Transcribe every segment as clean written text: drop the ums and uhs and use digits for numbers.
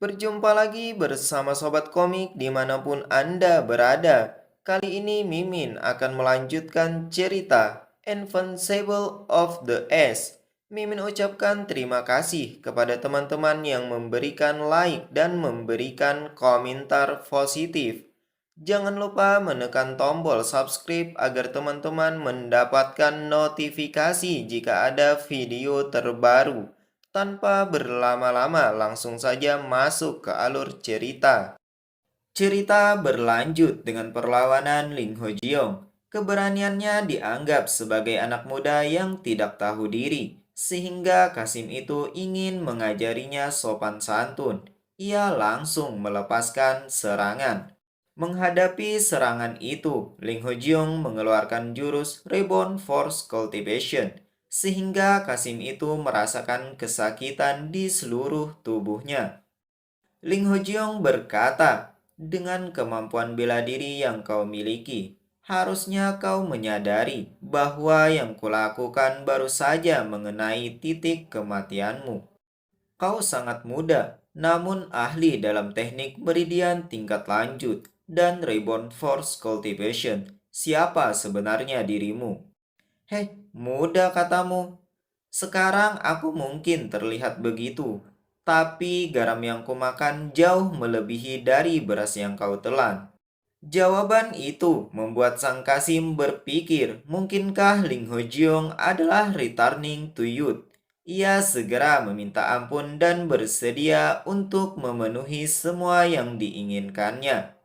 Berjumpa lagi bersama Sobat Komik dimanapun Anda berada. Kali ini Mimin akan melanjutkan cerita Invincible of the Ace. Mimin ucapkan terima kasih kepada teman-teman yang memberikan like dan memberikan komentar positif. Jangan lupa menekan tombol subscribe agar teman-teman mendapatkan notifikasi jika ada video terbaru. Tanpa berlama-lama, langsung saja masuk ke alur cerita. Cerita berlanjut dengan perlawanan Ling Hojiong. Keberaniannya dianggap sebagai anak muda yang tidak tahu diri, sehingga Kasim itu ingin mengajarinya sopan santun. Ia langsung melepaskan serangan. Menghadapi serangan itu, Ling Hojiong mengeluarkan jurus Reborn Force Cultivation, sehingga Kasim itu merasakan kesakitan di seluruh tubuhnya. Ling Hojiong berkata, dengan kemampuan bela diri yang kau miliki, harusnya kau menyadari bahwa yang kulakukan baru saja mengenai titik kematianmu. Kau sangat muda, namun ahli dalam teknik meridian tingkat lanjut dan Reborn Force Cultivation. Siapa sebenarnya dirimu? Heh, muda katamu. Sekarang aku mungkin terlihat begitu, tapi garam yang kumakan jauh melebihi dari beras yang kau telan. Jawaban itu membuat Sang Kasim berpikir, mungkinkah Ling Hojiong adalah returning to youth. Ia segera meminta ampun dan bersedia untuk memenuhi semua yang diinginkannya.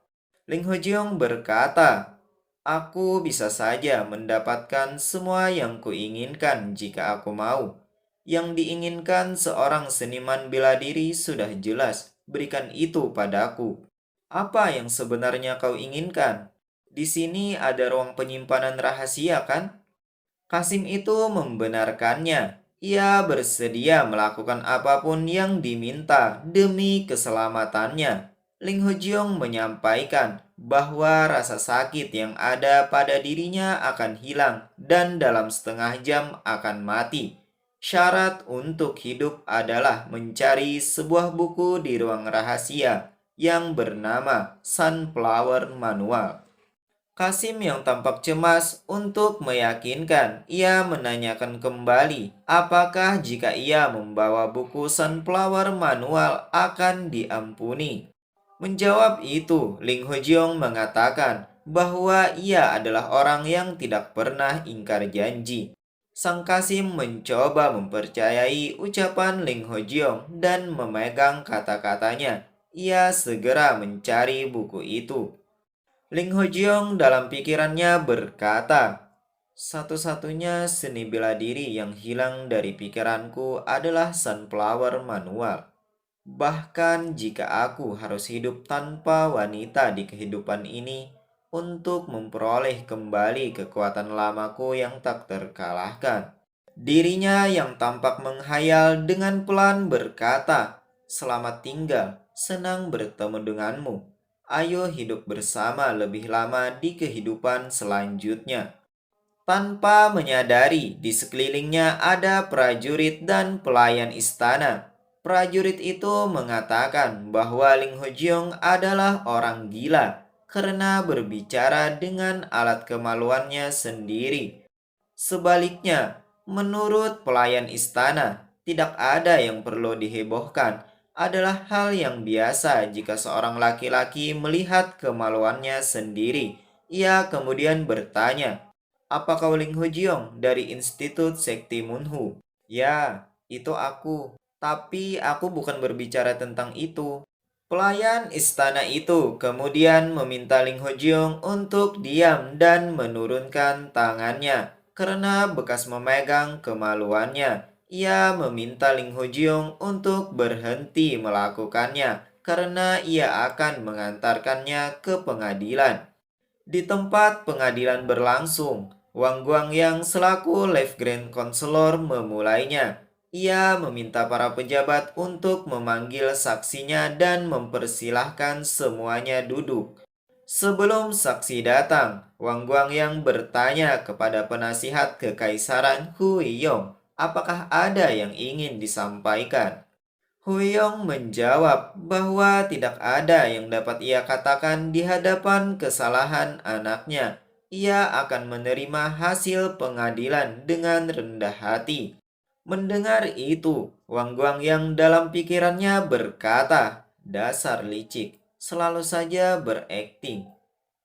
Ling Hojiong berkata, "Aku bisa saja mendapatkan semua yang kuinginkan jika aku mau. Yang diinginkan seorang seniman bela diri sudah jelas, berikan itu padaku. Apa yang sebenarnya kau inginkan? Di sini ada ruang penyimpanan rahasia, kan?" Kasim itu membenarkannya. Ia bersedia melakukan apapun yang diminta demi keselamatannya. Ling Hojiong menyampaikan bahwa rasa sakit yang ada pada dirinya akan hilang dan dalam setengah jam akan mati. Syarat untuk hidup adalah mencari sebuah buku di ruang rahasia yang bernama Sunflower Manual. Kasim yang tampak cemas untuk meyakinkan, ia menanyakan kembali apakah jika ia membawa buku Sunflower Manual akan diampuni. Menjawab itu, Ling Hojiong mengatakan bahwa ia adalah orang yang tidak pernah ingkar janji. Sang Kasim mencoba mempercayai ucapan Ling Hojiong dan memegang kata-katanya. Ia segera mencari buku itu. Ling Hojiong dalam pikirannya berkata, "Satu-satunya seni bela diri yang hilang dari pikiranku adalah Sunflower Manual. Bahkan jika aku harus hidup tanpa wanita di kehidupan ini untuk memperoleh kembali kekuatan lamaku yang tak terkalahkan." Dirinya yang tampak menghayal dengan pelan berkata, "Selamat tinggal, senang bertemu denganmu. Ayo hidup bersama lebih lama di kehidupan selanjutnya." Tanpa menyadari, di sekelilingnya ada prajurit dan pelayan istana. Prajurit itu mengatakan bahwa Ling Hojiong adalah orang gila karena berbicara dengan alat kemaluannya sendiri. Sebaliknya, menurut pelayan istana, tidak ada yang perlu dihebohkan. Adalah hal yang biasa jika seorang laki-laki melihat kemaluannya sendiri. Ia kemudian bertanya, "Apa kau Ling Hojiong dari Institut Sekti Munhu?" "Ya, itu aku. Tapi aku bukan berbicara tentang itu." Pelayan istana itu kemudian meminta Ling Hojiong untuk diam dan menurunkan tangannya karena bekas memegang kemaluannya. Ia meminta Ling Hojiong untuk berhenti melakukannya karena ia akan mengantarkannya ke pengadilan. Di tempat pengadilan berlangsung, Wang Guangyang selaku Life Grand Counselor memulainya. Ia meminta para pejabat untuk memanggil saksinya dan mempersilahkan semuanya duduk. Sebelum saksi datang, Wang Guangyang bertanya kepada penasihat kekaisaran Hu Yong, apakah ada yang ingin disampaikan. Huyong menjawab bahwa tidak ada yang dapat ia katakan di hadapan kesalahan anaknya. Ia akan menerima hasil pengadilan dengan rendah hati. Mendengar itu, Wang Guang yang dalam pikirannya berkata, "Dasar licik, selalu saja berakting.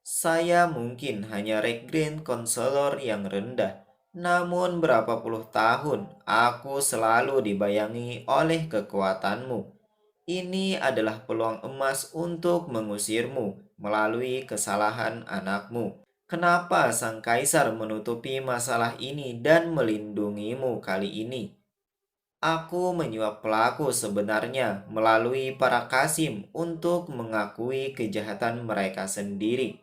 Saya mungkin hanya rank grade konselor yang rendah. Namun berapa puluh tahun aku selalu dibayangi oleh kekuatanmu. Ini adalah peluang emas untuk mengusirmu melalui kesalahan anakmu. Kenapa sang kaisar menutupi masalah ini dan melindungimu kali ini? Aku menyuap pelaku sebenarnya melalui para Kasim untuk mengakui kejahatan mereka sendiri.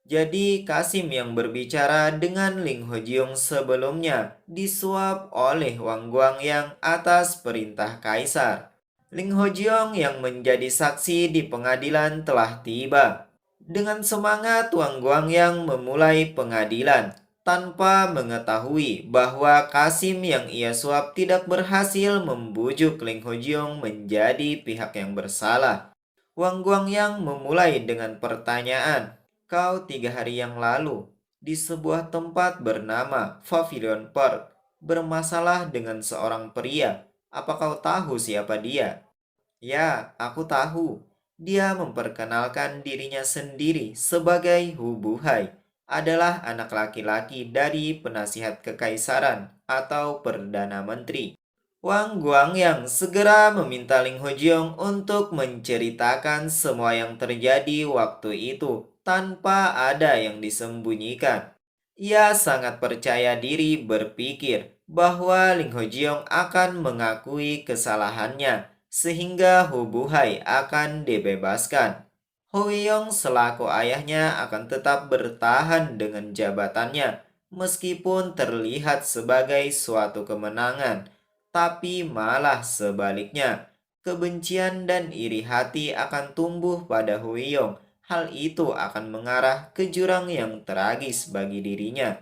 Jadi Kasim yang berbicara dengan Ling Hojiong sebelumnya disuap oleh Wang Guangyang atas perintah kaisar. Ling Hojiong yang menjadi saksi di pengadilan telah tiba. Dengan semangat Wang Guangyang memulai pengadilan tanpa mengetahui bahwa Kasim yang ia suap tidak berhasil membujuk Ling Hojiong menjadi pihak yang bersalah. Wang Guangyang memulai dengan pertanyaan, "Kau 3 hari yang lalu di sebuah tempat bernama Pavilion Park bermasalah dengan seorang pria. Apa kau tahu siapa dia?" "Ya, aku tahu. Dia memperkenalkan dirinya sendiri sebagai Hu Buhai, adalah anak laki-laki dari penasihat kekaisaran atau perdana menteri." Wang Guangyang segera meminta Ling Hojiong untuk menceritakan semua yang terjadi waktu itu tanpa ada yang disembunyikan. Ia sangat percaya diri berpikir bahwa Ling Hojiong akan mengakui kesalahannya sehingga Hu Buhai akan dibebaskan. Huiyong selaku ayahnya akan tetap bertahan dengan jabatannya meskipun terlihat sebagai suatu kemenangan. Tapi malah sebaliknya, kebencian dan iri hati akan tumbuh pada Huiyong. Hal itu akan mengarah ke jurang yang tragis bagi dirinya.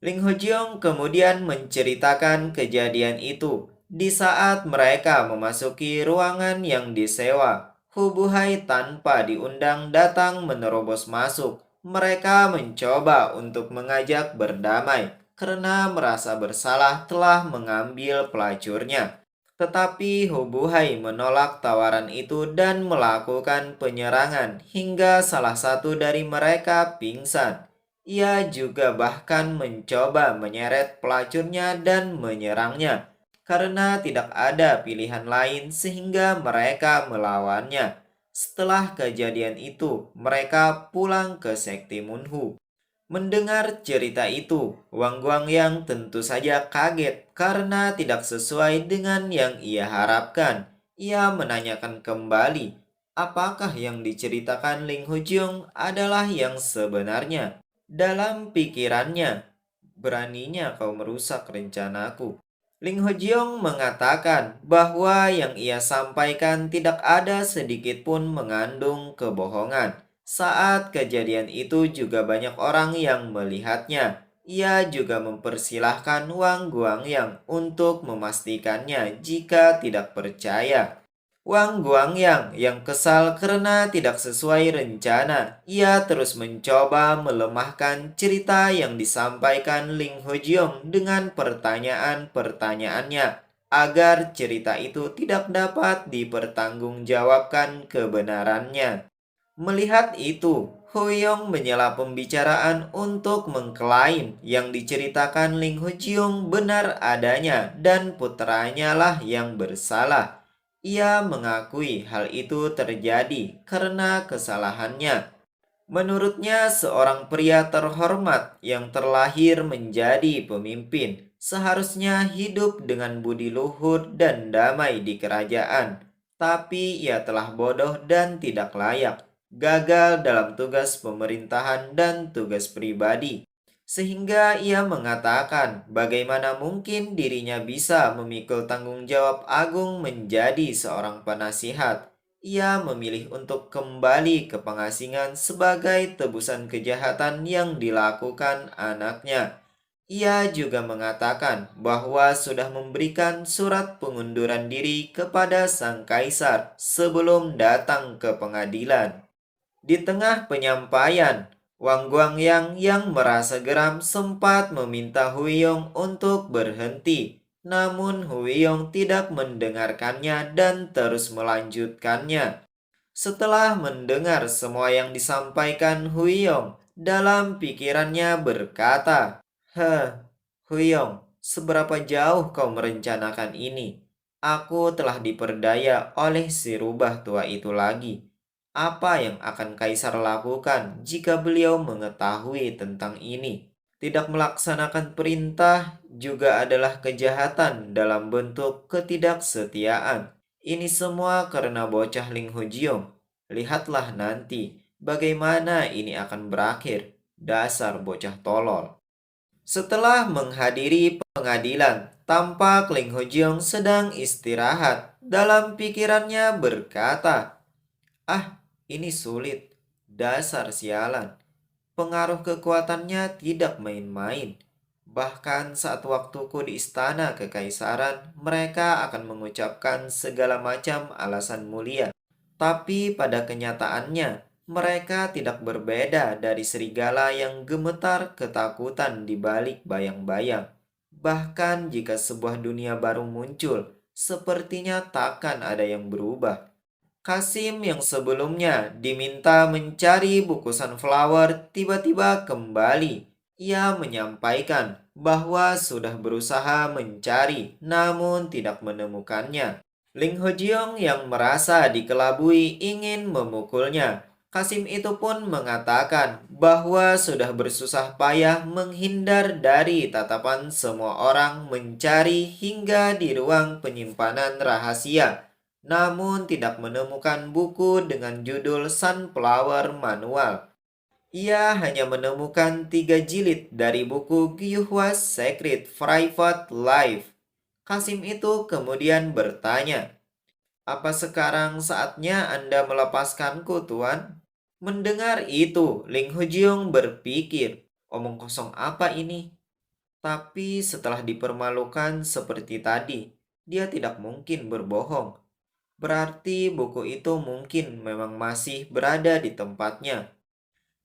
Ling Hojiong kemudian menceritakan kejadian itu di saat mereka memasuki ruangan yang disewa. Hu Buhai tanpa diundang datang menerobos masuk. Mereka mencoba untuk mengajak berdamai karena merasa bersalah telah mengambil pelacurnya. Tetapi Hu Buhai menolak tawaran itu dan melakukan penyerangan hingga salah satu dari mereka pingsan. Ia juga bahkan mencoba menyeret pelacurnya dan menyerangnya karena tidak ada pilihan lain sehingga mereka melawannya. Setelah kejadian itu, mereka pulang ke sekte Munhu. Mendengar cerita itu, Wang Guangyang tentu saja kaget karena tidak sesuai dengan yang ia harapkan. Ia menanyakan kembali, apakah yang diceritakan Ling Hujiong adalah yang sebenarnya? Dalam pikirannya, beraninya kau merusak rencanaku. Ling Hojiong mengatakan bahwa yang ia sampaikan tidak ada sedikit pun mengandung kebohongan. Saat kejadian itu juga banyak orang yang melihatnya. Ia juga mempersilahkan Wang Guangyang untuk memastikannya jika tidak percaya. Wang Guangyang yang kesal karena tidak sesuai rencana, ia terus mencoba melemahkan cerita yang disampaikan Ling Hojiong dengan pertanyaan-pertanyaannya agar cerita itu tidak dapat dipertanggungjawabkan kebenarannya. Melihat itu, Hoyong menyela pembicaraan untuk mengklaim yang diceritakan Ling Hojiong benar adanya dan putranya lah yang bersalah. Ia mengakui hal itu terjadi karena kesalahannya. Menurutnya, seorang pria terhormat yang terlahir menjadi pemimpin seharusnya hidup dengan budi luhur dan damai di kerajaan. Tapi ia telah bodoh dan tidak layak, gagal dalam tugas pemerintahan dan tugas pribadi. Sehingga ia mengatakan bagaimana mungkin dirinya bisa memikul tanggung jawab agung menjadi seorang penasihat. Ia memilih untuk kembali ke pengasingan sebagai tebusan kejahatan yang dilakukan anaknya. Ia juga mengatakan bahwa sudah memberikan surat pengunduran diri kepada sang kaisar sebelum datang ke pengadilan. Di tengah penyampaian, Wang Guangyang yang merasa geram sempat meminta Huiyong untuk berhenti. Namun Huiyong tidak mendengarkannya dan terus melanjutkannya. Setelah mendengar semua yang disampaikan Huiyong, dalam pikirannya berkata, "Heh, Huyong, seberapa jauh kau merencanakan ini? Aku telah diperdaya oleh si rubah tua itu lagi. Apa yang akan Kaisar lakukan jika beliau mengetahui tentang ini? Tidak melaksanakan perintah juga adalah kejahatan dalam bentuk ketidaksetiaan. Ini semua karena bocah Ling Hujiong. Lihatlah nanti bagaimana ini akan berakhir. Dasar bocah tolol." Setelah menghadiri pengadilan, tampak Ling Hojiong sedang istirahat. Dalam pikirannya berkata, "Ah, ini sulit. Dasar sialan. Pengaruh kekuatannya tidak main-main. Bahkan saat waktuku di istana kekaisaran, mereka akan mengucapkan segala macam alasan mulia. Tapi pada kenyataannya, mereka tidak berbeda dari serigala yang gemetar ketakutan di balik bayang-bayang. Bahkan jika sebuah dunia baru muncul, sepertinya takkan ada yang berubah." Kasim yang sebelumnya diminta mencari buku sunflower tiba-tiba kembali. Ia menyampaikan bahwa sudah berusaha mencari namun tidak menemukannya. Ling Hojiong yang merasa dikelabui ingin memukulnya. Kasim itu pun mengatakan bahwa sudah bersusah payah menghindar dari tatapan semua orang mencari hingga di ruang penyimpanan rahasia, namun tidak menemukan buku dengan judul Sunflower Manual. Ia hanya menemukan 3 jilid dari buku Gyuhwa's Secret Private Life. Kasim itu kemudian bertanya, "Apa sekarang saatnya Anda melepaskanku, Tuan?" Mendengar itu, Ling Hujiong berpikir, omong kosong apa ini? Tapi setelah dipermalukan seperti tadi, dia tidak mungkin berbohong. Berarti buku itu mungkin memang masih berada di tempatnya.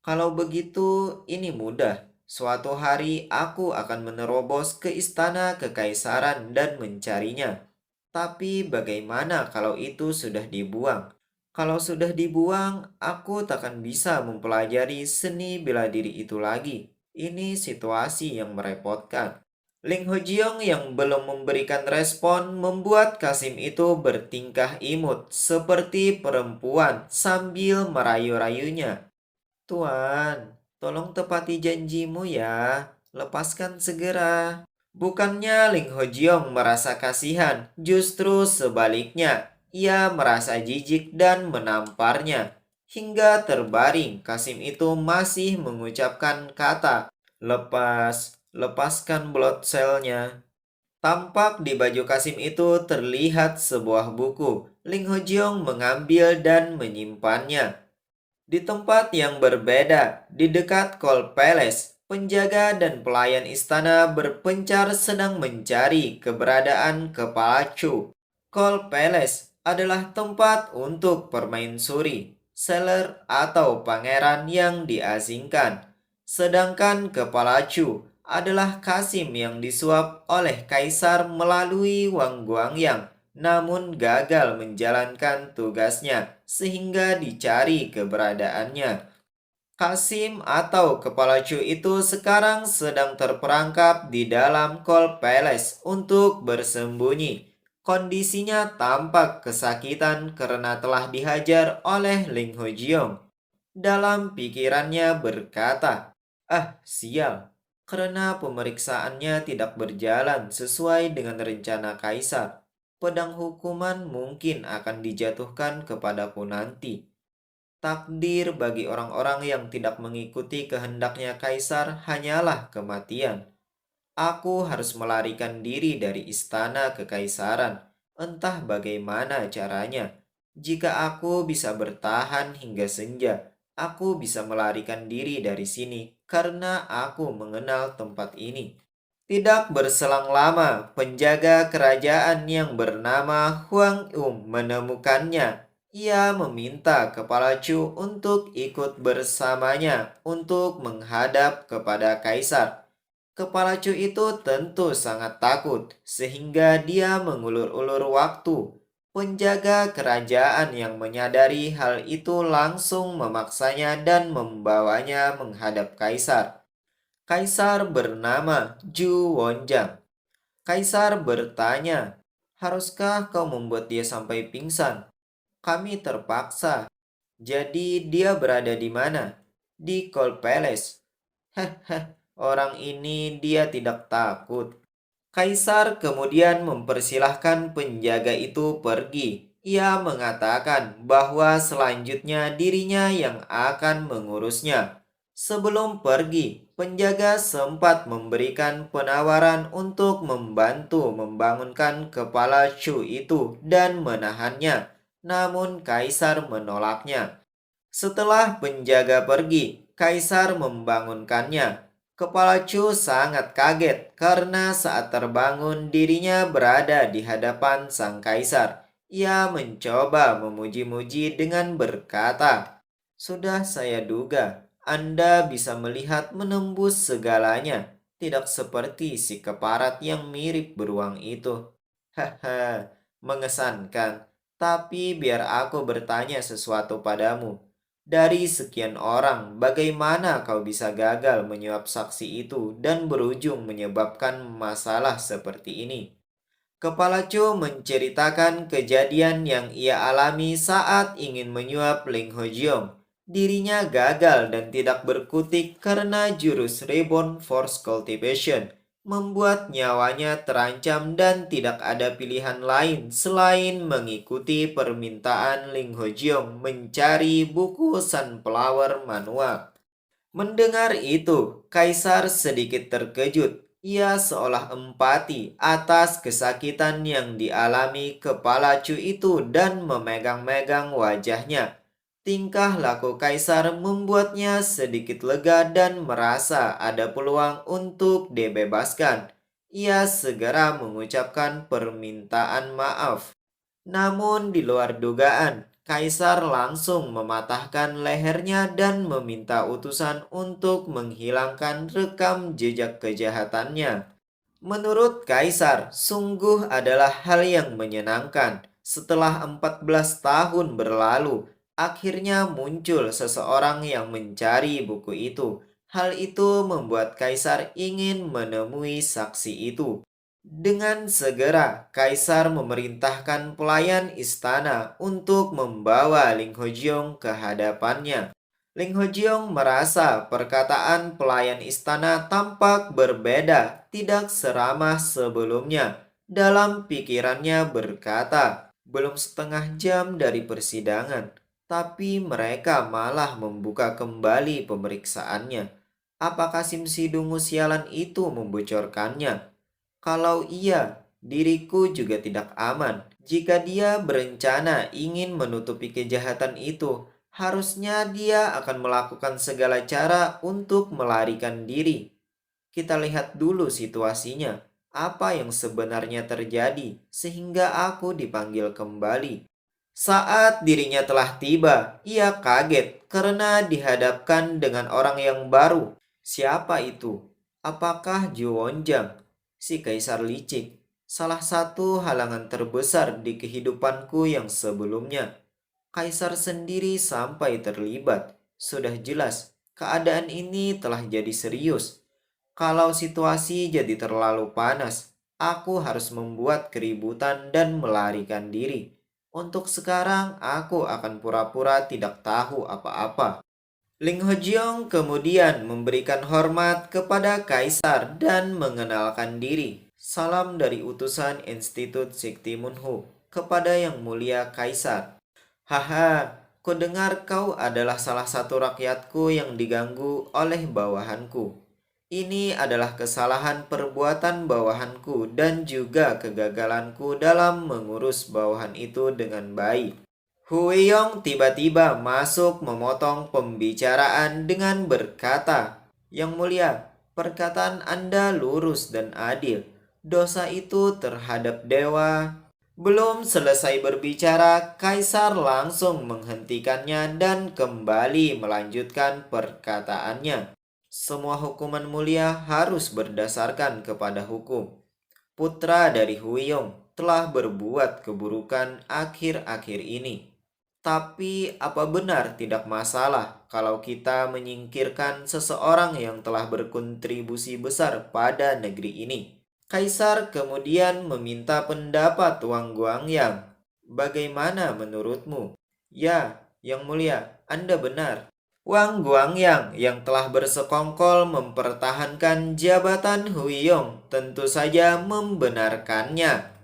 Kalau begitu, ini mudah. Suatu hari aku akan menerobos ke istana kekaisaran dan mencarinya. Tapi bagaimana kalau itu sudah dibuang? Kalau sudah dibuang, aku takkan bisa mempelajari seni bela diri itu lagi. Ini situasi yang merepotkan. Ling Hojiong yang belum memberikan respon membuat Kasim itu bertingkah imut seperti perempuan sambil merayu-rayunya. "Tuan, tolong tepati janjimu ya. Lepaskan segera." Bukannya Ling Hojiong merasa kasihan, justru sebaliknya. Ia merasa jijik dan menamparnya. Hingga terbaring, Kasim itu masih mengucapkan kata, "Lepas, lepaskan blood cell-nya." Tampak di baju Kasim itu terlihat sebuah buku. Ling Hojiong mengambil dan menyimpannya. Di tempat yang berbeda, di dekat Cold Palace, penjaga dan pelayan istana berpencar sedang mencari keberadaan kepala Chu. Cold Palace adalah tempat untuk permaisuri, sailor atau pangeran yang diasingkan. Sedangkan kepala Chu adalah Kasim yang disuap oleh kaisar melalui Wang Guangyang namun gagal menjalankan tugasnya sehingga dicari keberadaannya. Kasim atau Kepala Chu itu sekarang sedang terperangkap di dalam Cold Palace untuk bersembunyi. Kondisinya tampak kesakitan karena telah dihajar oleh Ling Hojiong. Dalam pikirannya berkata, "Ah, sial, karena pemeriksaannya tidak berjalan sesuai dengan rencana kaisar. Pedang hukuman mungkin akan dijatuhkan kepadaku nanti. Takdir bagi orang-orang yang tidak mengikuti kehendaknya kaisar hanyalah kematian. Aku harus melarikan diri dari istana kekaisaran. Entah bagaimana caranya. Jika aku bisa bertahan hingga senja, aku bisa melarikan diri dari sini karena aku mengenal tempat ini." Tidak berselang lama, penjaga kerajaan yang bernama Huang Yum menemukannya. Ia meminta Kepala Chu untuk ikut bersamanya untuk menghadap kepada kaisar. Kepala Chu itu tentu sangat takut, sehingga dia mengulur-ulur waktu. Penjaga kerajaan yang menyadari hal itu langsung memaksanya dan membawanya menghadap kaisar. Kaisar bernama Ju Wonjang. Kaisar bertanya, haruskah kau membuat dia sampai pingsan? Kami terpaksa. Jadi dia berada di mana? Di Cold Palace. Heh, orang ini dia tidak takut. Kaisar kemudian mempersilahkan penjaga itu pergi. Ia mengatakan bahwa selanjutnya dirinya yang akan mengurusnya. Sebelum pergi, penjaga sempat memberikan penawaran untuk membantu membangunkan kepala Chu itu dan menahannya. Namun kaisar menolaknya. Setelah penjaga pergi, kaisar membangunkannya. Kepala Chu sangat kaget karena saat terbangun dirinya berada di hadapan sang kaisar. Ia mencoba memuji-muji dengan berkata, "Sudah saya duga, Anda bisa melihat menembus segalanya, tidak seperti si keparat yang mirip beruang itu." Haha, mengesankan. Tapi biar aku bertanya sesuatu padamu. Dari sekian orang, bagaimana kau bisa gagal menyuap saksi itu dan berujung menyebabkan masalah seperti ini? Kepala Chu menceritakan kejadian yang ia alami saat ingin menyuap Ling Hojiong. Dirinya gagal dan tidak berkutik karena jurus Reborn Force Cultivation, membuat nyawanya terancam dan tidak ada pilihan lain selain mengikuti permintaan Ling Hojiong mencari buku Sunflower Manual. Mendengar itu, kaisar sedikit terkejut. Ia seolah empati atas kesakitan yang dialami kepala Chu itu dan memegang-megang wajahnya. Tingkah laku kaisar membuatnya sedikit lega dan merasa ada peluang untuk dibebaskan. Ia segera mengucapkan permintaan maaf. Namun di luar dugaan, kaisar langsung mematahkan lehernya dan meminta utusan untuk menghilangkan rekam jejak kejahatannya. Menurut kaisar, sungguh adalah hal yang menyenangkan. Setelah 14 tahun berlalu, akhirnya muncul seseorang yang mencari buku itu. Hal itu membuat kaisar ingin menemui saksi itu. Dengan segera, kaisar memerintahkan pelayan istana untuk membawa Ling Hojiong ke hadapannya. Ling Hojiong merasa perkataan pelayan istana tampak berbeda, tidak seramah sebelumnya. Dalam pikirannya berkata, belum setengah jam dari persidangan, tapi mereka malah membuka kembali pemeriksaannya. Apakah Sim Sidungu sialan itu membocorkannya? Kalau iya, diriku juga tidak aman. Jika dia berencana ingin menutupi kejahatan itu, harusnya dia akan melakukan segala cara untuk melarikan diri. Kita lihat dulu situasinya. Apa yang sebenarnya terjadi sehingga aku dipanggil kembali. Saat dirinya telah tiba, ia kaget karena dihadapkan dengan orang yang baru. Siapa itu? Apakah Ju Wonjang? Si kaisar licik, salah satu halangan terbesar di kehidupanku yang sebelumnya. Kaisar sendiri sampai terlibat. Sudah jelas, keadaan ini telah jadi serius. Kalau situasi jadi terlalu panas, aku harus membuat keributan dan melarikan diri. Untuk sekarang, aku akan pura-pura tidak tahu apa-apa. Ling Hojiong kemudian memberikan hormat kepada kaisar dan mengenalkan diri. Salam dari utusan Institut Sikti Munhu kepada yang mulia kaisar. Haha, kudengar kau adalah salah satu rakyatku yang diganggu oleh bawahanku. Ini adalah kesalahan perbuatan bawahanku dan juga kegagalanku dalam mengurus bawahan itu dengan baik. Huiyong tiba-tiba masuk memotong pembicaraan dengan berkata, "Yang mulia, Perkataan Anda lurus dan adil. Dosa itu terhadap dewa. Belum selesai berbicara, Kaisar langsung menghentikannya dan kembali melanjutkan perkataannya. Semua hukuman mulia harus berdasarkan kepada hukum. Putra dari Huyong telah berbuat keburukan akhir-akhir ini. Tapi apa benar tidak masalah kalau kita menyingkirkan seseorang yang telah berkontribusi besar pada negeri ini? Kaisar kemudian meminta pendapat Wang Guangyang. Bagaimana menurutmu? Ya, Yang Mulia, Anda benar. Wang Guangyang yang telah bersekongkol mempertahankan jabatan Huiyong tentu saja membenarkannya.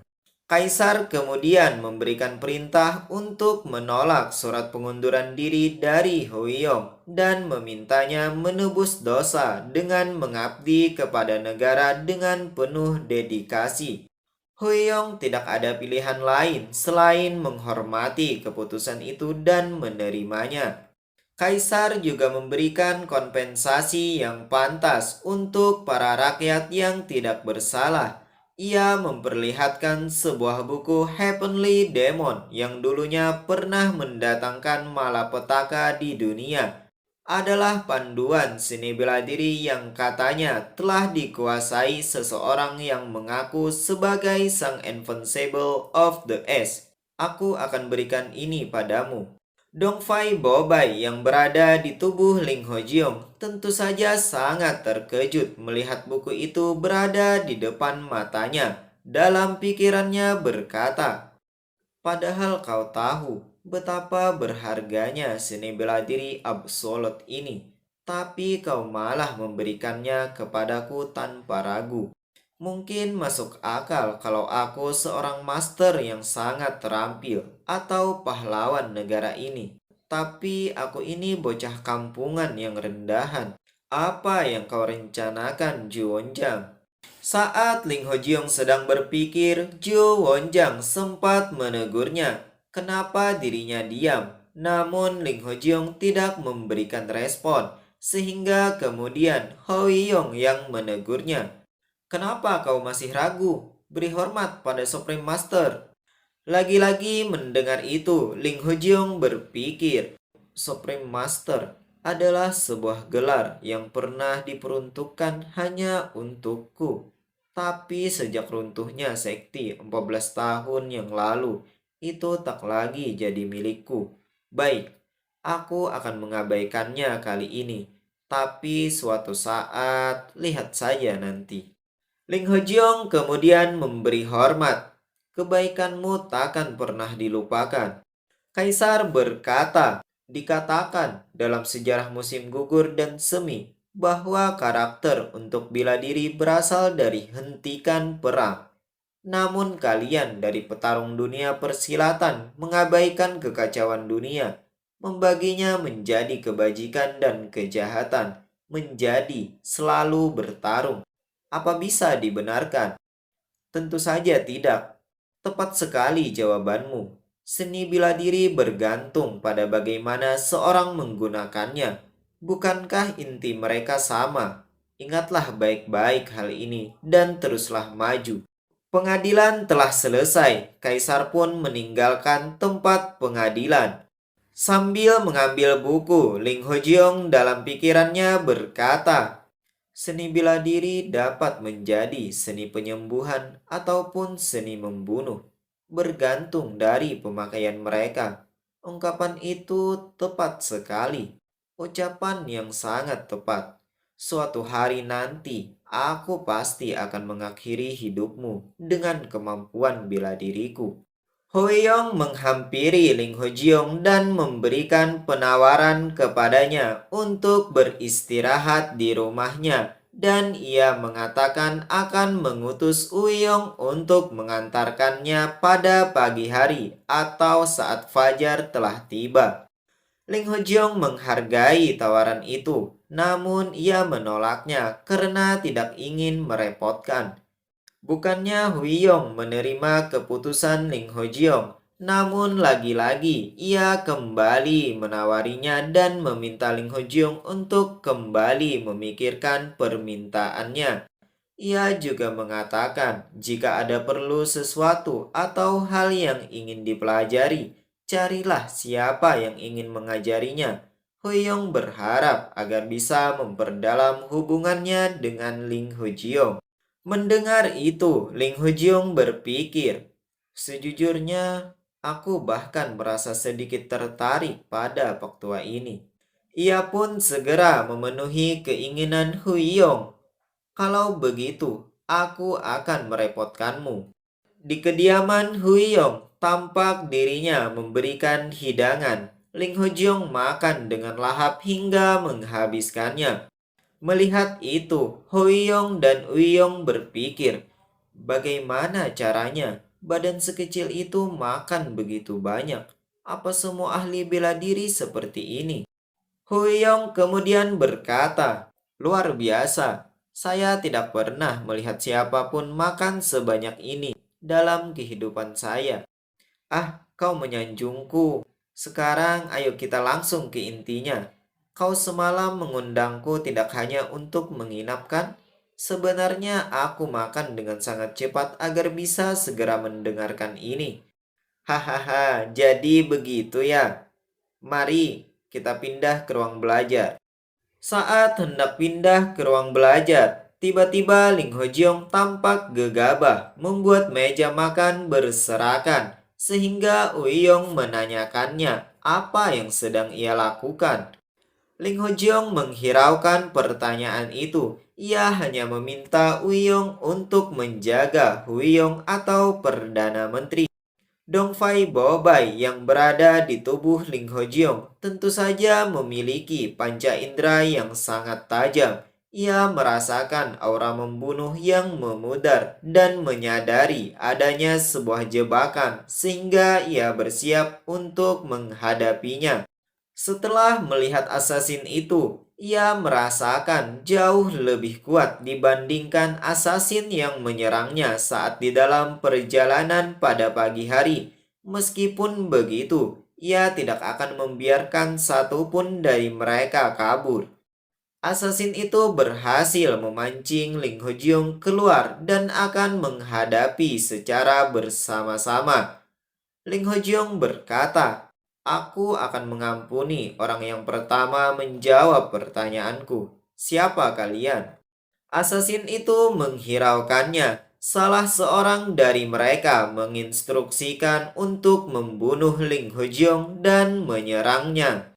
Kaisar kemudian memberikan perintah untuk menolak surat pengunduran diri dari Huiyong dan memintanya menebus dosa dengan mengabdi kepada negara dengan penuh dedikasi. Huiyong tidak ada pilihan lain selain menghormati keputusan itu dan menerimanya. Kaisar juga memberikan kompensasi yang pantas untuk para rakyat yang tidak bersalah. Ia memperlihatkan sebuah buku Heavenly Demon yang dulunya pernah mendatangkan malapetaka di dunia. Adalah panduan seni bela diri yang katanya telah dikuasai seseorang yang mengaku sebagai sang Invincible of the East. Aku akan berikan ini padamu. Dongfai Bobai yang berada di tubuh Ling Hojiong tentu saja sangat terkejut melihat buku itu berada di depan matanya. Dalam pikirannya berkata, "Padahal kau tahu betapa berharganya seni bela diri absolut ini, tapi kau malah memberikannya kepadaku tanpa ragu. Mungkin masuk akal kalau aku seorang master yang sangat terampil atau pahlawan negara ini. Tapi aku ini bocah kampungan yang rendahan. Apa yang kau rencanakan, Ju Wonjang?" Saat Ling Hojiong sedang berpikir, Ju Wonjang sempat menegurnya. Kenapa dirinya diam? Namun Ling Hojiong tidak memberikan respon, sehingga kemudian Hoiyong yang menegurnya. "Kenapa kau masih ragu? Beri hormat pada Supreme Master." Lagi-lagi mendengar itu, Ling Hojiong berpikir, Supreme Master adalah sebuah gelar yang pernah diperuntukkan hanya untukku. Tapi sejak runtuhnya sekti 14 tahun yang lalu, itu tak lagi jadi milikku. Baik, aku akan mengabaikannya kali ini. Tapi suatu saat, lihat saja nanti. Ling Hojiong kemudian memberi hormat. "Kebaikanmu takkan pernah dilupakan." Kaisar berkata, dikatakan dalam sejarah musim gugur dan semi bahwa karakter untuk bela diri berasal dari hentikan perang. Namun kalian dari petarung dunia persilatan mengabaikan kekacauan dunia, membaginya menjadi kebajikan dan kejahatan, menjadi selalu bertarung. Apa bisa dibenarkan? Tentu saja tidak. Tepat sekali jawabanmu. Seni bela diri bergantung pada bagaimana seorang menggunakannya. Bukankah inti mereka sama? Ingatlah baik-baik hal ini dan teruslah maju. Pengadilan telah selesai. Kaisar pun meninggalkan tempat pengadilan. Sambil mengambil buku, Ling Hojiong dalam pikirannya berkata, "Seni bela diri dapat menjadi seni penyembuhan ataupun seni membunuh, bergantung dari pemakaian mereka." Ungkapan itu tepat sekali. Ucapan yang sangat tepat. Suatu hari nanti, aku pasti akan mengakhiri hidupmu dengan kemampuan bela diriku. Hoeyong menghampiri Ling Hojiong dan memberikan penawaran kepadanya untuk beristirahat di rumahnya, dan ia mengatakan akan mengutus Uyong untuk mengantarkannya pada pagi hari atau saat fajar telah tiba. Ling Hojiong menghargai tawaran itu, namun ia menolaknya karena tidak ingin merepotkan. Bukannya Huiyong menerima keputusan Ling Hojiong, Namun lagi-lagi ia kembali menawarinya dan meminta Ling Hojiong untuk kembali memikirkan permintaannya. Ia juga mengatakan jika ada perlu sesuatu atau hal yang ingin dipelajari, carilah siapa yang ingin mengajarinya. Huyong berharap agar bisa memperdalam hubungannya dengan Ling Hojiong. Mendengar itu, Ling Hojiong berpikir, sejujurnya aku bahkan merasa sedikit tertarik pada pektua ini. Ia pun segera memenuhi keinginan Huyong. Kalau begitu, aku akan merepotkanmu. Di kediaman Huyong, tampak dirinya memberikan hidangan. Ling Hojiong makan dengan lahap hingga menghabiskannya. Melihat itu, Huyong dan Uyong berpikir, bagaimana caranya badan sekecil itu makan begitu banyak? Apa semua ahli bela diri seperti ini? Huyong kemudian berkata, luar biasa, saya tidak pernah melihat siapapun makan sebanyak ini dalam kehidupan saya. Ah, kau menyanjungku. Sekarang ayo kita langsung ke intinya. Kau semalam mengundangku tidak hanya untuk menginapkan. Sebenarnya aku makan dengan sangat cepat agar bisa segera mendengarkan ini. Hahaha, jadi begitu ya. Mari kita pindah ke ruang belajar. Saat hendak pindah ke ruang belajar, tiba-tiba Ling Hojiong tampak gegabah membuat meja makan berserakan, sehingga Uyong menanyakannya apa yang sedang ia lakukan. Ling Hojiong menghiraukan pertanyaan itu. Ia hanya meminta Uyong untuk menjaga Huyong atau Perdana Menteri. Dongfai Bobai yang berada di tubuh Ling Hojiong tentu saja memiliki panca indera yang sangat tajam. Ia merasakan aura membunuh yang memudar dan menyadari adanya sebuah jebakan sehingga ia bersiap untuk menghadapinya. Setelah melihat assassin itu, ia merasakan jauh lebih kuat dibandingkan assassin yang menyerangnya saat di dalam perjalanan pada pagi hari. Meskipun begitu, ia tidak akan membiarkan satupun dari mereka kabur. Assassin itu berhasil memancing Ling Hojiong keluar dan akan menghadapi secara bersama-sama. Ling Hojiong berkata, aku akan mengampuni orang yang pertama menjawab pertanyaanku. Siapa kalian? Assassin itu menghiraukannya. Salah seorang dari mereka menginstruksikan untuk membunuh Ling Hojiong dan menyerangnya.